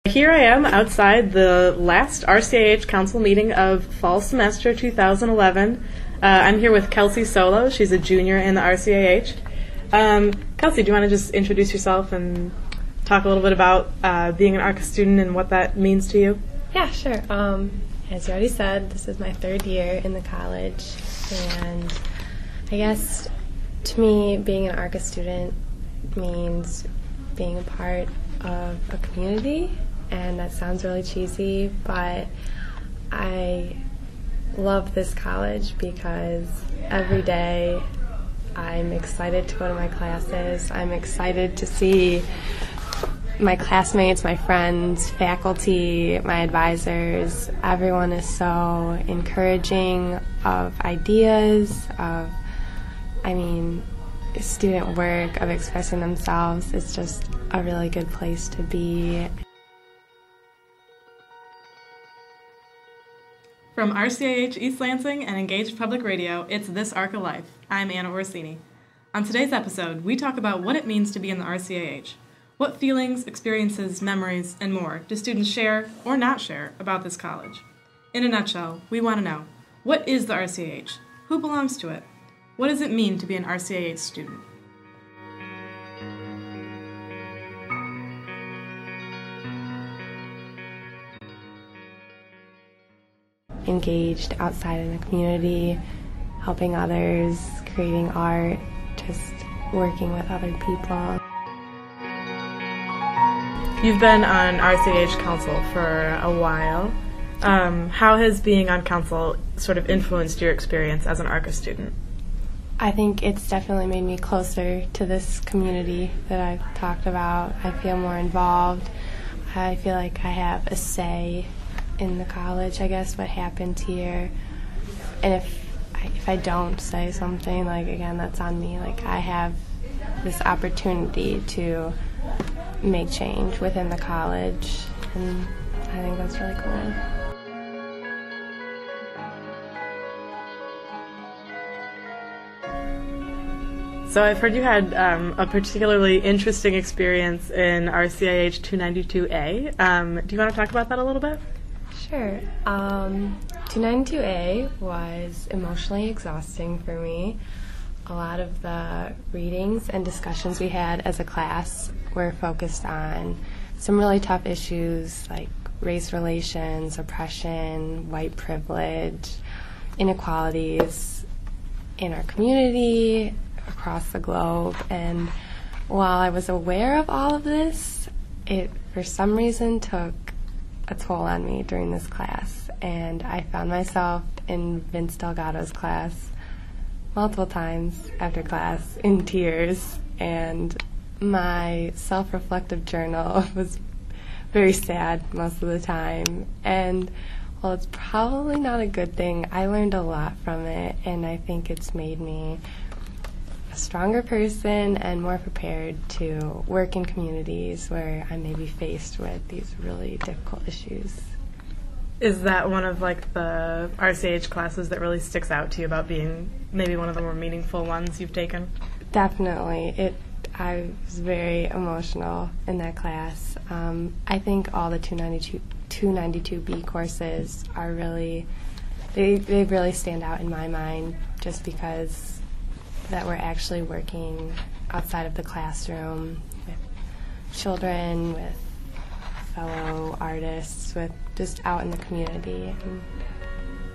Here I am outside the last RCAH council meeting of fall semester 2011. I'm here with Kelsea Solo. She's a junior in the RCAH. Kelsea, do you want to just introduce yourself and talk a little bit about being an ARCA student and what that means to you? Yeah, sure. As you already said, this is my third year in the college, and I guess to me, being an ARCA student means being a part of a community, and that sounds really cheesy, but I love this college because every day I'm excited to go to my classes. I'm excited to see my classmates, my friends, faculty, my advisors. Everyone is so encouraging of ideas, of, student work, of expressing themselves. It's just a really good place to be. From RCAH East Lansing and Engaged Public Radio, it's This ARCA Life. I'm Anna Orsini. On today's episode, we talk about what it means to be in the RCAH. What feelings, experiences, memories, and more do students share or not share about this college? In a nutshell, we want to know, what is the RCAH? Who belongs to it? What does it mean to be an RCAH student? Engaged outside in the community, helping others, creating art, just working with other people. You've been on RCAH Council for a while. How has being on Council sort of influenced your experience as an ARCA student? I think it's definitely made me closer to this community that I've talked about. I feel more involved. I feel like I have a say in the college, I guess, what happens here. And if I don't say something, again, that's on me. I have this opportunity to make change within the college, and I think that's really cool. So I've heard you had a particularly interesting experience in RCAH 292A. Do you want to talk about that a little bit? Sure. 292A was emotionally exhausting for me. A lot of the readings and discussions we had as a class were focused on some really tough issues like race relations, oppression, white privilege, inequalities in our community, across the globe. And while I was aware of all of this, it for some reason took a toll on me during this class. And I found myself in Vince Delgado's class multiple times after class in tears, and my self-reflective journal was very sad most of the time. And while it's probably not a good thing, I learned a lot from it, and I think it's made me a stronger person and more prepared to work in communities where I may be faced with these really difficult issues. Is that one of the RCAH classes that really sticks out to you about being maybe one of the more meaningful ones you've taken? Definitely. I was very emotional in that class. I think all the 292B courses are really, they really stand out in my mind just because that we're actually working outside of the classroom with children, with fellow artists, with just out in the community, and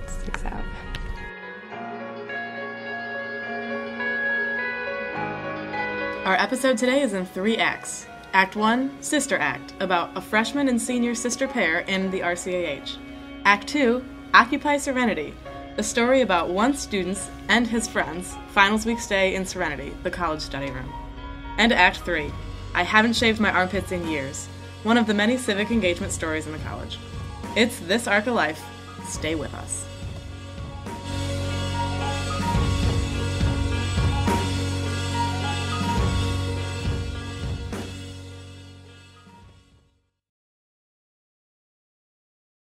it sticks out. Our episode today is in 3 acts. Act 1, Sister Act, about a freshman and senior sister pair in the RCAH. Act 2, Occupy Serenity, a story about one student's and his friends' finals week stay in Serenity, the college study room. And Act 3, I Haven't Shaved My Armpits in Years, one of the many civic engagement stories in the college. It's This ARCA Life. Stay with us.